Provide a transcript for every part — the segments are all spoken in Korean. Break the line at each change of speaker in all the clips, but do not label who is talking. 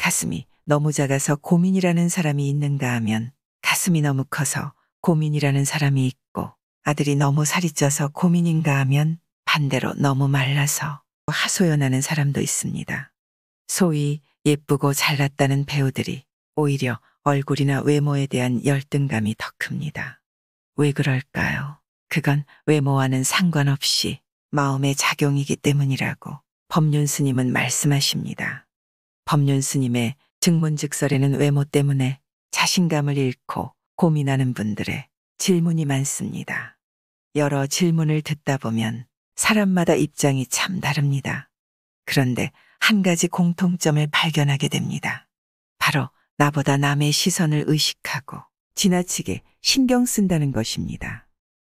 가슴이 너무 작아서 고민이라는 사람이 있는가 하면 가슴이 너무 커서 고민이라는 사람이 있고, 아들이 너무 살이 쪄서 고민인가 하면 반대로 너무 말라서 하소연하는 사람도 있습니다. 소위 예쁘고 잘났다는 배우들이 오히려 얼굴이나 외모에 대한 열등감이 더 큽니다. 왜 그럴까요? 그건 외모와는 상관없이 마음의 작용이기 때문이라고 법륜 스님은 말씀하십니다. 법륜 스님의 증문즉설에는 외모 때문에 자신감을 잃고 고민하는 분들의 질문이 많습니다. 여러 질문을 듣다 보면 사람마다 입장이 참 다릅니다. 그런데 한 가지 공통점을 발견하게 됩니다. 바로 나보다 남의 시선을 의식하고 지나치게 신경 쓴다는 것입니다.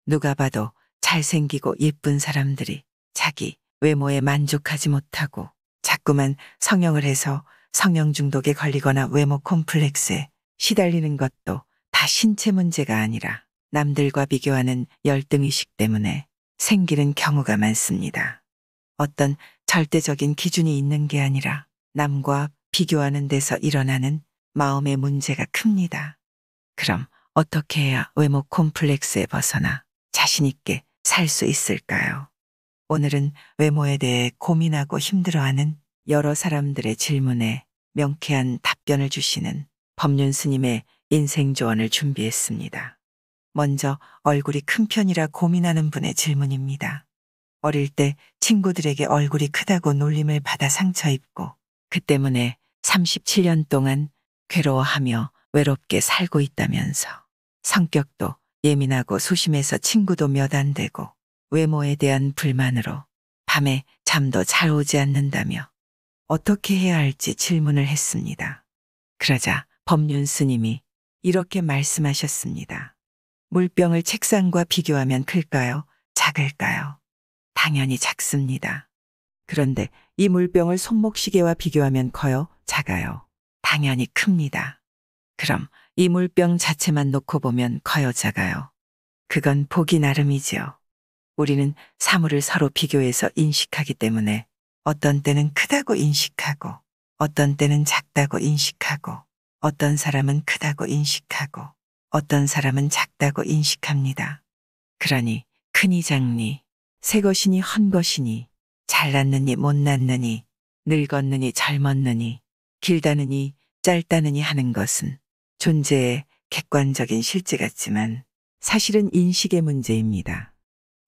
누가 봐도 잘생기고 예쁜 사람들이 자기 외모에 만족하지 못하고 자꾸만 성형을 해서 성형 중독에 걸리거나 외모 콤플렉스에 시달리는 것도 다 신체 문제가 아니라 남들과 비교하는 열등의식 때문에 생기는 경우가 많습니다. 어떤 절대적인 기준이 있는 게 아니라 남과 비교하는 데서 일어나는 마음의 문제가 큽니다. 그럼 어떻게 해야 외모 콤플렉스에 벗어나 자신 있게 살 수 있을까요? 오늘은 외모에 대해 고민하고 힘들어하는 여러 사람들의 질문에 명쾌한 답변을 주시는 법륜 스님의 인생 조언을 준비했습니다. 먼저 얼굴이 큰 편이라 고민하는 분의 질문입니다. 어릴 때 친구들에게 얼굴이 크다고 놀림을 받아 상처 입고 그 때문에 37년 동안 괴로워하며 외롭게 살고 있다면서, 성격도 예민하고 소심해서 친구도 몇 안 되고 외모에 대한 불만으로 밤에 잠도 잘 오지 않는다며 어떻게 해야 할지 질문을 했습니다. 그러자 법륜 스님이 이렇게 말씀하셨습니다. 물병을 책상과 비교하면 클까요? 작을까요? 당연히 작습니다. 그런데 이 물병을 손목시계와 비교하면 커요? 작아요? 당연히 큽니다. 그럼 이 물병 자체만 놓고 보면 커요? 작아요? 그건 보기 나름이지요. 우리는 사물을 서로 비교해서 인식하기 때문에 어떤 때는 크다고 인식하고 어떤 때는 작다고 인식하고 어떤 사람은 크다고 인식하고 어떤 사람은 작다고 인식합니다. 그러니 크니 작니, 새 것이니 헌 것이니, 잘났느니 못났느니, 늙었느니 젊었느니, 길다느니 짧다느니 하는 것은 존재의 객관적인 실제 같지만 사실은 인식의 문제입니다.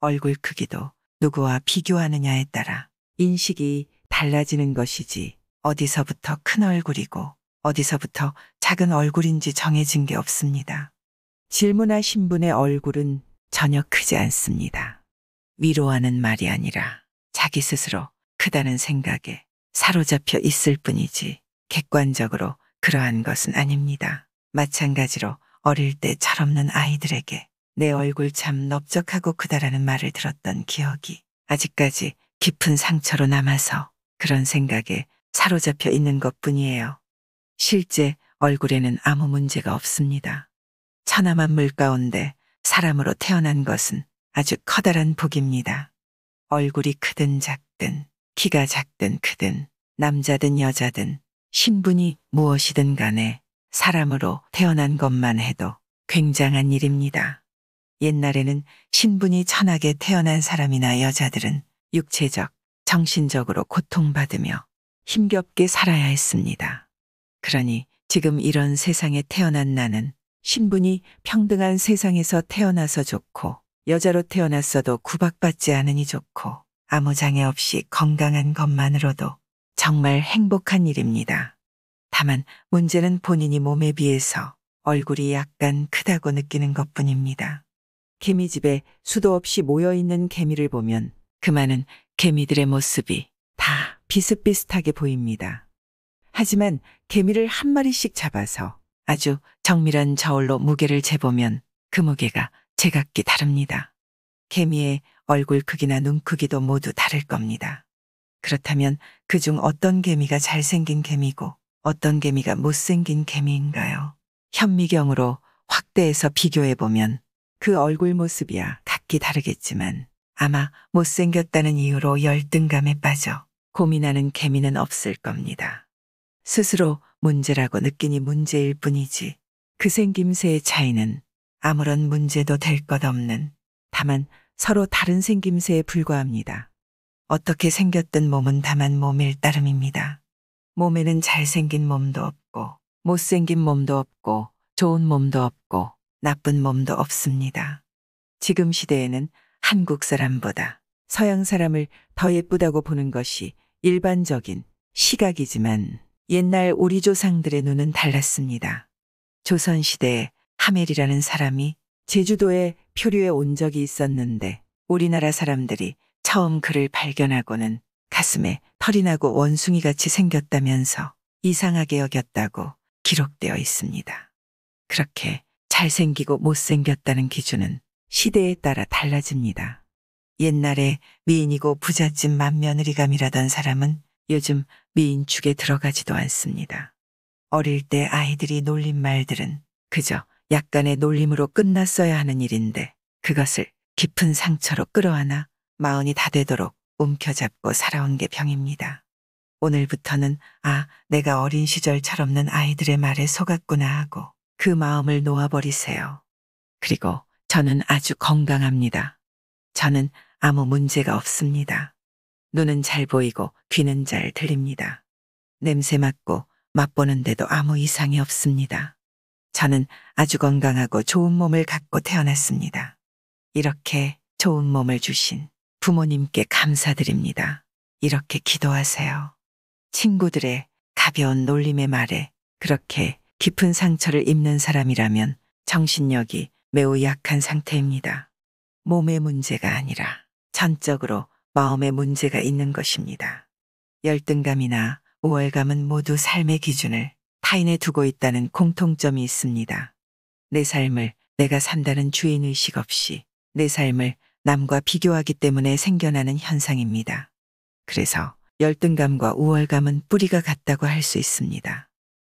얼굴 크기도 누구와 비교하느냐에 따라 인식이 달라지는 것이지 어디서부터 큰 얼굴이고 어디서부터 작은 얼굴인지 정해진 게 없습니다. 질문하신 분의 얼굴은 전혀 크지 않습니다. 위로하는 말이 아니라 자기 스스로 크다는 생각에 사로잡혀 있을 뿐이지 객관적으로 그러한 것은 아닙니다. 마찬가지로 어릴 때 철없는 아이들에게 내 얼굴 참 넓적하고 크다라는 말을 들었던 기억이 아직까지 깊은 상처로 남아서 그런 생각에 사로잡혀 있는 것뿐이에요. 실제 얼굴에는 아무 문제가 없습니다. 천하만 물 가운데 사람으로 태어난 것은 아주 커다란 복입니다. 얼굴이 크든 작든 키가 작든 크든 남자든 여자든 신분이 무엇이든 간에 사람으로 태어난 것만 해도 굉장한 일입니다. 옛날에는 신분이 천하게 태어난 사람이나 여자들은 육체적, 정신적으로 고통받으며 힘겹게 살아야 했습니다. 그러니 지금 이런 세상에 태어난 나는 신분이 평등한 세상에서 태어나서 좋고 여자로 태어났어도 구박받지 않으니 좋고 아무 장애 없이 건강한 것만으로도 정말 행복한 일입니다. 다만 문제는 본인이 몸에 비해서 얼굴이 약간 크다고 느끼는 것뿐입니다. 개미집에 수도 없이 모여있는 개미를 보면 그 많은 개미들의 모습이 다 비슷비슷하게 보입니다. 하지만 개미를 한 마리씩 잡아서 아주 정밀한 저울로 무게를 재보면 그 무게가 제각기 다릅니다. 개미의 얼굴 크기나 눈 크기도 모두 다를 겁니다. 그렇다면 그중 어떤 개미가 잘생긴 개미고 어떤 개미가 못생긴 개미인가요? 현미경으로 확대해서 비교해보면 그 얼굴 모습이야 각기 다르겠지만 아마 못생겼다는 이유로 열등감에 빠져 고민하는 개미는 없을 겁니다. 스스로 문제라고 느끼니 문제일 뿐이지 그 생김새의 차이는 아무런 문제도 될 것 없는 다만 서로 다른 생김새에 불과합니다. 어떻게 생겼든 몸은 다만 몸일 따름입니다. 몸에는 잘생긴 몸도 없고 못생긴 몸도 없고 좋은 몸도 없고 나쁜 몸도 없습니다. 지금 시대에는 한국 사람보다 서양 사람을 더 예쁘다고 보는 것이 일반적인 시각이지만 옛날 우리 조상들의 눈은 달랐습니다. 조선시대에 하멜이라는 사람이 제주도에 표류에 온 적이 있었는데 우리나라 사람들이 처음 그를 발견하고는 가슴에 털이 나고 원숭이같이 생겼다면서 이상하게 여겼다고 기록되어 있습니다. 그렇게 잘생기고 못생겼다는 기준은 시대에 따라 달라집니다. 옛날에 미인이고 부잣집 맏며느리감이라던 사람은 요즘 미인축에 들어가지도 않습니다. 어릴 때 아이들이 놀린 말들은 그저 약간의 놀림으로 끝났어야 하는 일인데 그것을 깊은 상처로 끌어안아 마흔이 다 되도록 움켜잡고 살아온 게 병입니다. 오늘부터는 내가 어린 시절 철없는 아이들의 말에 속았구나 하고 그 마음을 놓아버리세요. 그리고 저는 아주 건강합니다. 저는 아무 문제가 없습니다. 눈은 잘 보이고 귀는 잘 들립니다. 냄새 맡고 맛보는데도 아무 이상이 없습니다. 저는 아주 건강하고 좋은 몸을 갖고 태어났습니다. 이렇게 좋은 몸을 주신 부모님께 감사드립니다. 이렇게 기도하세요. 친구들의 가벼운 놀림의 말에 그렇게 깊은 상처를 입는 사람이라면 정신력이 매우 약한 상태입니다. 몸의 문제가 아니라 전적으로 마음의 문제가 있는 것입니다. 열등감이나 우월감은 모두 삶의 기준을 타인에 두고 있다는 공통점이 있습니다. 내 삶을 내가 산다는 주인의식 없이 내 삶을 남과 비교하기 때문에 생겨나는 현상입니다. 그래서 열등감과 우월감은 뿌리가 같다고 할 수 있습니다.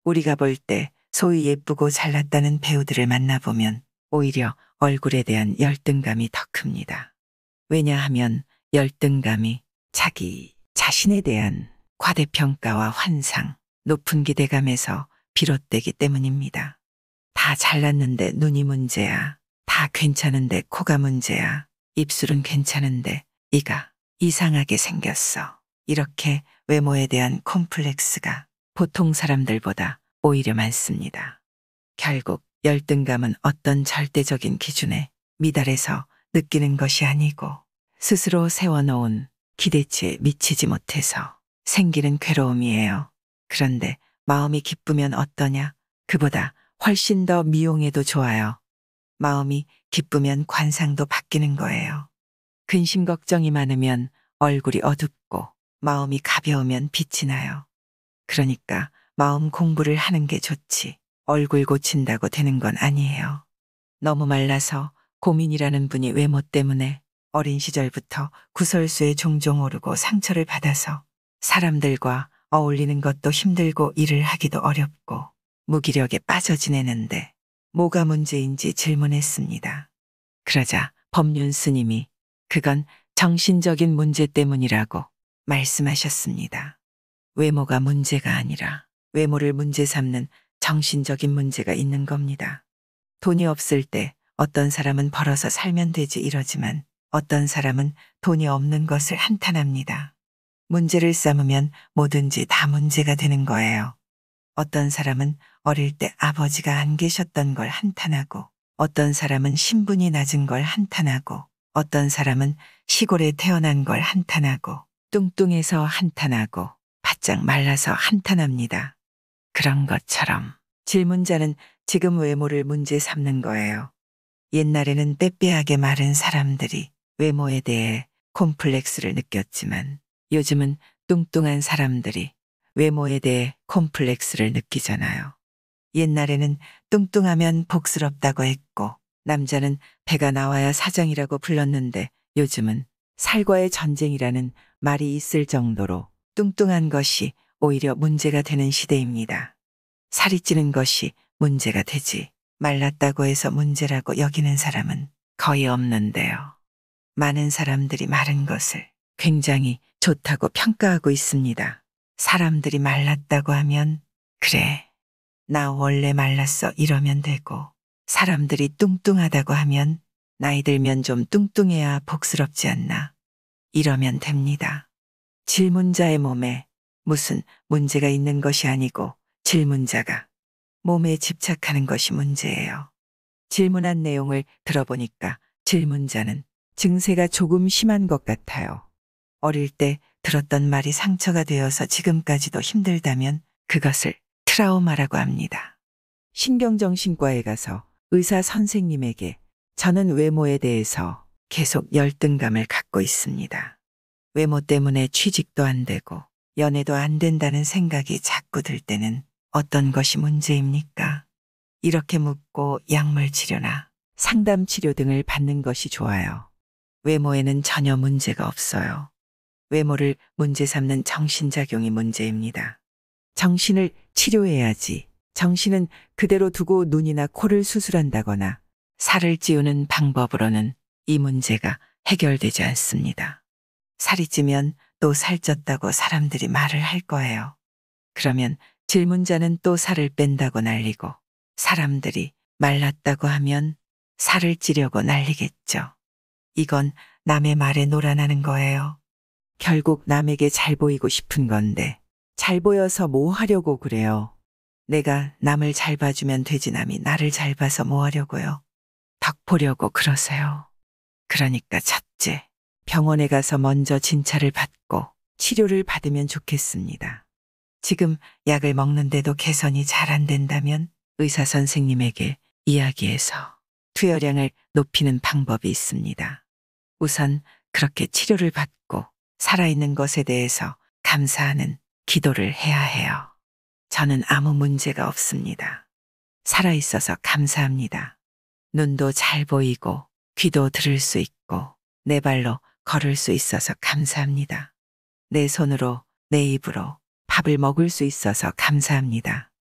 우리가 볼 때 소위 예쁘고 잘났다는 배우들을 만나보면 오히려 얼굴에 대한 열등감이 더 큽니다. 왜냐하면 열등감이 자기 자신에 대한 과대평가와 환상, 높은 기대감에서 비롯되기 때문입니다. 다 잘났는데 눈이 문제야. 다 괜찮은데 코가 문제야. 입술은 괜찮은데 이가 이상하게 생겼어. 이렇게 외모에 대한 콤플렉스가 보통 사람들보다 오히려 많습니다. 결국 열등감은 어떤 절대적인 기준에 미달해서 느끼는 것이 아니고 스스로 세워놓은 기대치에 미치지 못해서 생기는 괴로움이에요. 그런데 마음이 기쁘면 어떠냐? 그보다 훨씬 더 미용해도 좋아요. 마음이 기쁘면 관상도 바뀌는 거예요. 근심 걱정이 많으면 얼굴이 어둡고 마음이 가벼우면 빛이 나요. 그러니까 마음 공부를 하는 게 좋지 얼굴 고친다고 되는 건 아니에요. 너무 말라서 고민이라는 분이 외모 때문에 어린 시절부터 구설수에 종종 오르고 상처를 받아서 사람들과 어울리는 것도 힘들고 일을 하기도 어렵고 무기력에 빠져 지내는데 뭐가 문제인지 질문했습니다. 그러자 법륜 스님이 그건 정신적인 문제 때문이라고 말씀하셨습니다. 외모가 문제가 아니라 외모를 문제 삼는 정신적인 문제가 있는 겁니다. 돈이 없을 때 어떤 사람은 벌어서 살면 되지 이러지만 어떤 사람은 돈이 없는 것을 한탄합니다. 문제를 삼으면 뭐든지 다 문제가 되는 거예요. 어떤 사람은 어릴 때 아버지가 안 계셨던 걸 한탄하고 어떤 사람은 신분이 낮은 걸 한탄하고 어떤 사람은 시골에 태어난 걸 한탄하고 뚱뚱해서 한탄하고 바짝 말라서 한탄합니다. 그런 것처럼 질문자는 지금 외모를 문제 삼는 거예요. 옛날에는 빼빼하게 마른 사람들이 외모에 대해 콤플렉스를 느꼈지만 요즘은 뚱뚱한 사람들이 외모에 대해 콤플렉스를 느끼잖아요. 옛날에는 뚱뚱하면 복스럽다고 했고 남자는 배가 나와야 사장이라고 불렀는데 요즘은 살과의 전쟁이라는 말이 있을 정도로 뚱뚱한 것이 오히려 문제가 되는 시대입니다. 살이 찌는 것이 문제가 되지 말랐다고 해서 문제라고 여기는 사람은 거의 없는데요. 많은 사람들이 마른 것을 굉장히 좋다고 평가하고 있습니다. 사람들이 말랐다고 하면 그래, 나 원래 말랐어 이러면 되고, 사람들이 뚱뚱하다고 하면 나이 들면 좀 뚱뚱해야 복스럽지 않나 이러면 됩니다. 질문자의 몸에 무슨 문제가 있는 것이 아니고 질문자가 몸에 집착하는 것이 문제예요. 질문한 내용을 들어보니까 질문자는 증세가 조금 심한 것 같아요. 어릴 때 들었던 말이 상처가 되어서 지금까지도 힘들다면 그것을 트라우마라고 합니다. 신경정신과에 가서 의사 선생님에게 저는 외모에 대해서 계속 열등감을 갖고 있습니다. 외모 때문에 취직도 안 되고 연애도 안 된다는 생각이 자꾸 들 때는 어떤 것이 문제입니까? 이렇게 묻고 약물 치료나 상담 치료 등을 받는 것이 좋아요. 외모에는 전혀 문제가 없어요. 외모를 문제 삼는 정신작용이 문제입니다. 정신을 치료해야지. 정신은 그대로 두고 눈이나 코를 수술한다거나 살을 찌우는 방법으로는 이 문제가 해결되지 않습니다. 살이 찌면 또 살쪘다고 사람들이 말을 할 거예요. 그러면 질문자는 또 살을 뺀다고 난리고, 사람들이 말랐다고 하면 살을 찌려고 난리겠죠. 이건 남의 말에 놀아나는 거예요. 결국 남에게 잘 보이고 싶은 건데 잘 보여서 뭐 하려고 그래요. 내가 남을 잘 봐주면 되지 남이 나를 잘 봐서 뭐 하려고요. 덕 보려고 그러세요. 그러니까 첫째, 병원에 가서 먼저 진찰을 받고 치료를 받으면 좋겠습니다. 지금 약을 먹는데도 개선이 잘 안 된다면 의사 선생님에게 이야기해서 투여량을 높이는 방법이 있습니다. 우선 그렇게 치료를 받고 살아있는 것에 대해서 감사하는 기도를 해야 해요. 저는 아무 문제가 없습니다. 살아있어서 감사합니다. 눈도 잘 보이고 귀도 들을 수 있고 내 발로 걸을 수 있어서 감사합니다. 내 손으로 내 입으로 밥을 먹을 수 있어서 감사합니다.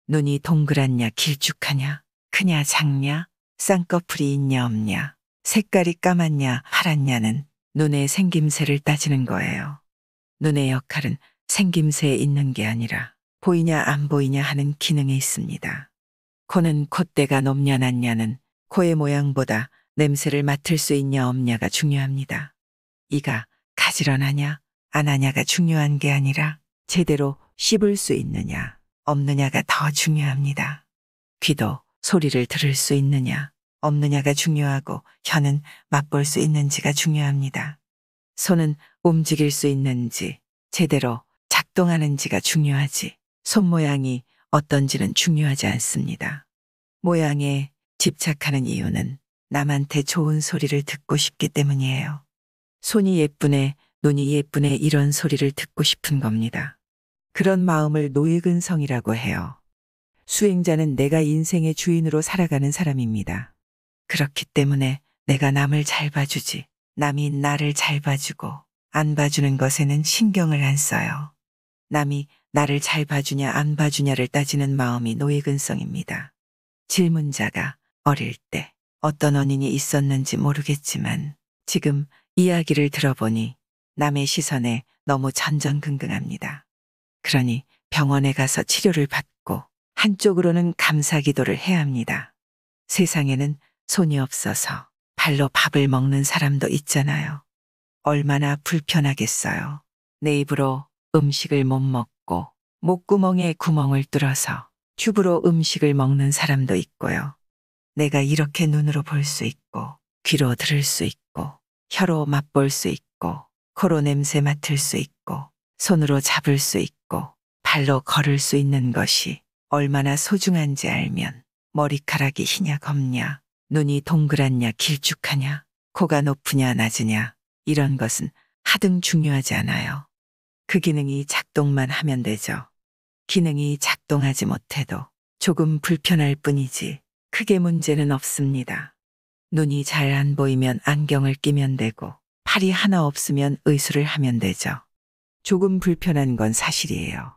눈이 동그랗냐 길쭉하냐 크냐 작냐 쌍꺼풀이 있냐 없냐 색깔이 까맣냐 파랗냐는 눈의 생김새를 따지는 거예요. 눈의 역할은 생김새에 있는 게 아니라 보이냐 안 보이냐 하는 기능이 있습니다. 코는 콧대가 높냐 낮냐는 코의 모양보다 냄새를 맡을 수 있냐 없냐가 중요합니다. 이가 가지런하냐 안 하냐가 중요한 게 아니라 제대로 씹을 수 있느냐 없느냐가 더 중요합니다. 귀도 소리를 들을 수 있느냐 없느냐가 중요하고 혀는 맛볼 수 있는지가 중요합니다. 손은 움직일 수 있는지 제대로 작동하는지가 중요하지 손 모양이 어떤지는 중요하지 않습니다. 모양에 집착하는 이유는 남한테 좋은 소리를 듣고 싶기 때문이에요. 손이 예쁘네, 눈이 예쁘네 이런 소리를 듣고 싶은 겁니다. 그런 마음을 노예근성이라고 해요. 수행자는 내가 인생의 주인으로 살아가는 사람입니다. 그렇기 때문에 내가 남을 잘 봐주지 남이 나를 잘 봐주고 안 봐주는 것에는 신경을 안 써요. 남이 나를 잘 봐주냐 안 봐주냐를 따지는 마음이 노예근성입니다. 질문자가 어릴 때 어떤 원인이 있었는지 모르겠지만 지금 이야기를 들어보니 남의 시선에 너무 전전긍긍합니다. 그러니 병원에 가서 치료를 받고 한쪽으로는 감사기도를 해야 합니다. 세상에는 손이 없어서 발로 밥을 먹는 사람도 있잖아요. 얼마나 불편하겠어요. 내 입으로 음식을 못 먹고 목구멍에 구멍을 뚫어서 튜브로 음식을 먹는 사람도 있고요. 내가 이렇게 눈으로 볼 수 있고 귀로 들을 수 있고 혀로 맛볼 수 있고 코로 냄새 맡을 수 있고 손으로 잡을 수 있고 발로 걸을 수 있는 것이 얼마나 소중한지 알면 머리카락이 희냐 검냐 눈이 동그랗냐 길쭉하냐 코가 높으냐 낮으냐 이런 것은 하등 중요하지 않아요. 그 기능이 작동만 하면 되죠. 기능이 작동하지 못해도 조금 불편할 뿐이지 크게 문제는 없습니다. 눈이 잘 안 보이면 안경을 끼면 되고 팔이 하나 없으면 의수를 하면 되죠. 조금 불편한 건 사실이에요.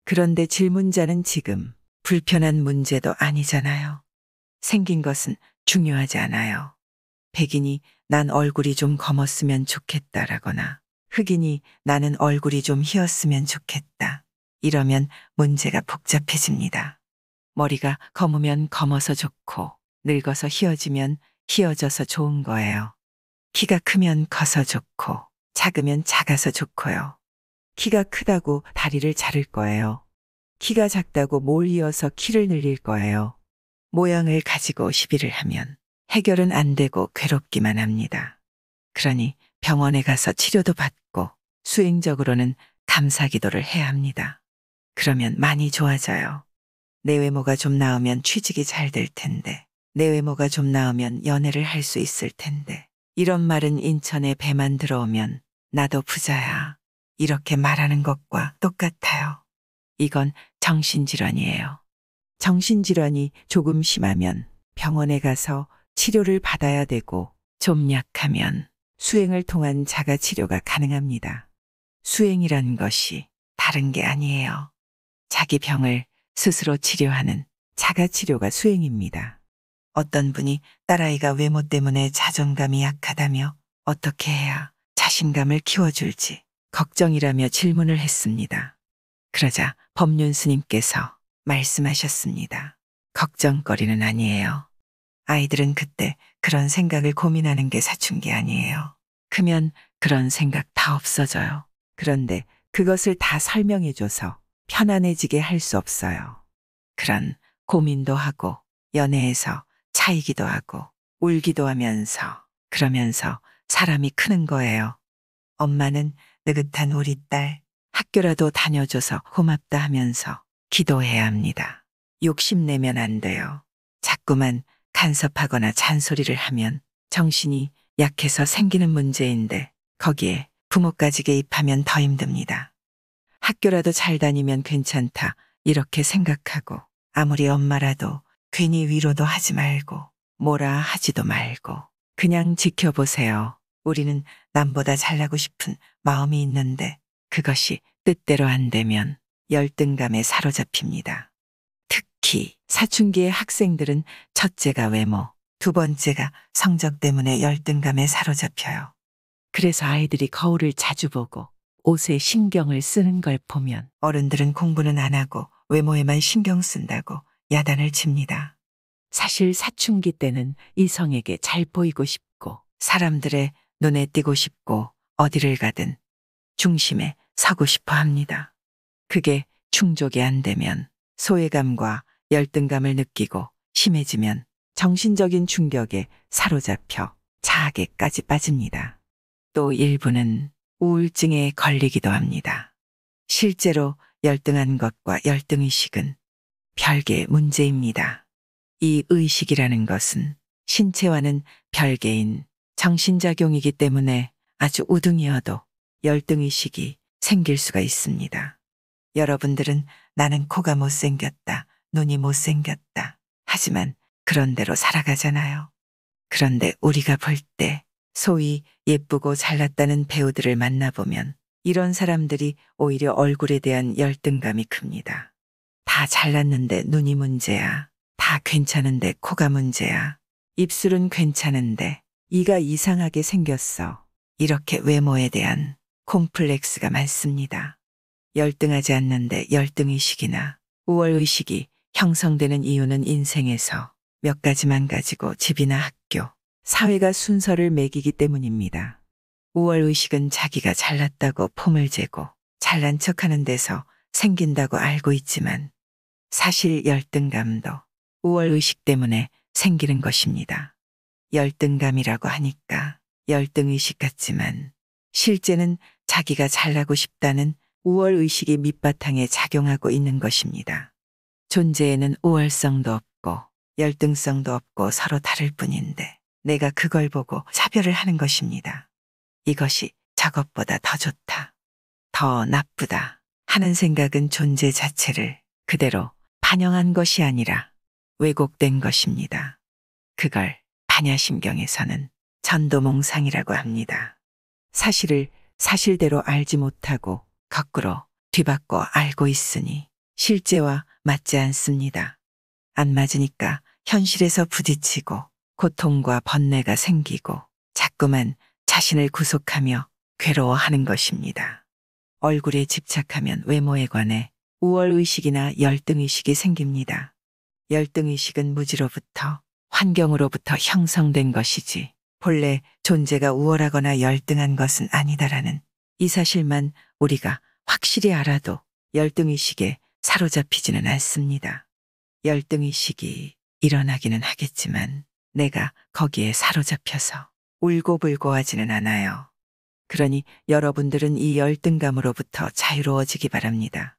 그런데 질문자는 지금 불편한 문제도 아니잖아요. 생긴 것은 중요하지 않아요. 백인이 난 얼굴이 좀 검었으면 좋겠다라거나 흑인이 나는 얼굴이 좀 휘었으면 좋겠다. 이러면 문제가 복잡해집니다. 머리가 검으면 검어서 좋고 늙어서 휘어지면 휘어져서 좋은 거예요. 키가 크면 커서 좋고 작으면 작아서 좋고요. 키가 크다고 다리를 자를 거예요. 키가 작다고 뭘 이어서 키를 늘릴 거예요. 모양을 가지고 시비를 하면 해결은 안 되고 괴롭기만 합니다. 그러니 병원에 가서 치료도 받고 수행적으로는 감사기도를 해야 합니다. 그러면 많이 좋아져요. 내 외모가 좀 나으면 취직이 잘 될 텐데, 내 외모가 좀 나으면 연애를 할 수 있을 텐데, 이런 말은 인천에 배만 들어오면 나도 부자야. 이렇게 말하는 것과 똑같아요. 이건 정신질환이에요. 정신질환이 조금 심하면 병원에 가서 치료를 받아야 되고 좀 약하면 수행을 통한 자가치료가 가능합니다. 수행이란 것이 다른 게 아니에요. 자기 병을 스스로 치료하는 자가치료가 수행입니다. 어떤 분이 딸아이가 외모 때문에 자존감이 약하다며 어떻게 해야 자신감을 키워줄지 걱정이라며 질문을 했습니다. 그러자 법륜 스님께서 말씀하셨습니다. 걱정거리는 아니에요. 아이들은 그때 그런 생각을 고민하는 게 사춘기 아니에요. 크면 그런 생각 다 없어져요. 그런데 그것을 다 설명해줘서 편안해지게 할 수 없어요. 그런 고민도 하고 연애에서 차이기도 하고 울기도 하면서 그러면서 사람이 크는 거예요. 엄마는 느긋한 우리 딸 학교라도 다녀줘서 고맙다 하면서 기도해야 합니다. 욕심내면 안 돼요. 자꾸만 간섭하거나 잔소리를 하면 정신이 약해서 생기는 문제인데 거기에 부모까지 개입하면 더 힘듭니다. 학교라도 잘 다니면 괜찮다 이렇게 생각하고 아무리 엄마라도 괜히 위로도 하지 말고 뭐라 하지도 말고 그냥 지켜보세요. 우리는 남보다 잘나고 싶은 마음이 있는데 그것이 뜻대로 안 되면 열등감에 사로잡힙니다. 특히 사춘기의 학생들은 첫째가 외모, 두 번째가 성적 때문에 열등감에 사로잡혀요. 그래서 아이들이 거울을 자주 보고 옷에 신경을 쓰는 걸 보면 어른들은 공부는 안 하고 외모에만 신경 쓴다고 야단을 칩니다. 사실 사춘기 때는 이성에게 잘 보이고 싶고 사람들의 눈에 띄고 싶고 어디를 가든 중심에 서고 싶어 합니다. 그게 충족이 안 되면 소외감과 열등감을 느끼고 심해지면 정신적인 충격에 사로잡혀 자학에까지 빠집니다. 또 일부는 우울증에 걸리기도 합니다. 실제로 열등한 것과 열등의식은 별개의 문제입니다. 이 의식이라는 것은 신체와는 별개인 정신작용이기 때문에 아주 우등이어도 열등의식이 생길 수가 있습니다. 여러분들은 나는 코가 못생겼다, 눈이 못생겼다. 하지만 그런 대로 살아가잖아요. 그런데 우리가 볼 때 소위 예쁘고 잘났다는 배우들을 만나보면 이런 사람들이 오히려 얼굴에 대한 열등감이 큽니다. 다 잘났는데 눈이 문제야. 다 괜찮은데 코가 문제야. 입술은 괜찮은데 이가 이상하게 생겼어. 이렇게 외모에 대한 콤플렉스가 많습니다. 열등하지 않는데 열등의식이나 우월의식이 형성되는 이유는 인생에서 몇 가지만 가지고 집이나 학교, 사회가 순서를 매기기 때문입니다. 우월의식은 자기가 잘났다고 폼을 재고 잘난 척하는 데서 생긴다고 알고 있지만 사실 열등감도 우월의식 때문에 생기는 것입니다. 열등감이라고 하니까 열등의식 같지만 실제는 자기가 잘나고 싶다는 우월의식이 밑바탕에 작용하고 있는 것입니다. 존재에는 우월성도 없고 열등성도 없고 서로 다를 뿐인데 내가 그걸 보고 차별을 하는 것입니다. 이것이 저것보다 더 좋다, 더 나쁘다 하는 생각은 존재 자체를 그대로 반영한 것이 아니라 왜곡된 것입니다. 그걸 반야심경에서는 전도몽상이라고 합니다. 사실을 사실대로 알지 못하고 거꾸로 뒤바꿔 알고 있으니 실제와 맞지 않습니다. 안 맞으니까 현실에서 부딪히고 고통과 번뇌가 생기고 자꾸만 자신을 구속하며 괴로워하는 것입니다. 얼굴에 집착하면 외모에 관해 우월의식이나 열등의식이 생깁니다. 열등의식은 무지로부터, 환경으로부터 형성된 것이지 본래 존재가 우월하거나 열등한 것은 아니다라는 이 사실만 우리가 확실히 알아도 열등의식에 사로잡히지는 않습니다. 열등의식이 일어나기는 하겠지만 내가 거기에 사로잡혀서 울고불고 하지는 않아요. 그러니 여러분들은 이 열등감으로부터 자유로워지기 바랍니다.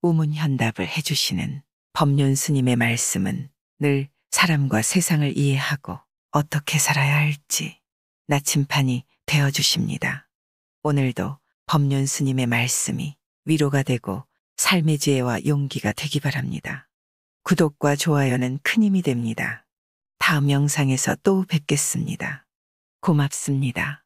우문현답을 해주시는 법륜 스님의 말씀은 늘 사람과 세상을 이해하고 어떻게 살아야 할지 나침판이 되어주십니다. 오늘도 법륜 스님의 말씀이 위로가 되고 삶의 지혜와 용기가 되기 바랍니다. 구독과 좋아요는 큰 힘이 됩니다. 다음 영상에서 또 뵙겠습니다. 고맙습니다.